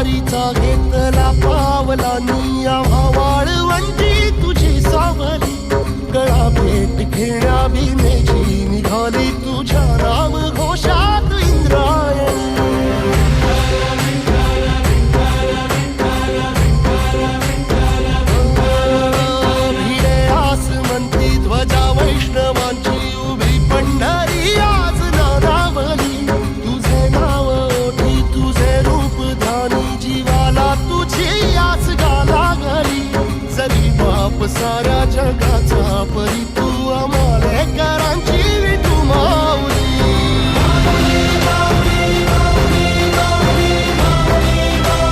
वारीचा घेतला पावलांनी आम्हा वाळवंटी तुझी सावली गळा भेट घेण्या भीमेची निघाली तुझ्या नाम घोषात इंद्रायणी भिडे आसमंती ध्वजा वैष्णवांची उभी पंढरी आज नारावली तुझे नाव ओठी तुझे रूप ध्यानी जीवाला तुझी आस गा लागली जरी बाप साऱ्या जगाचा परी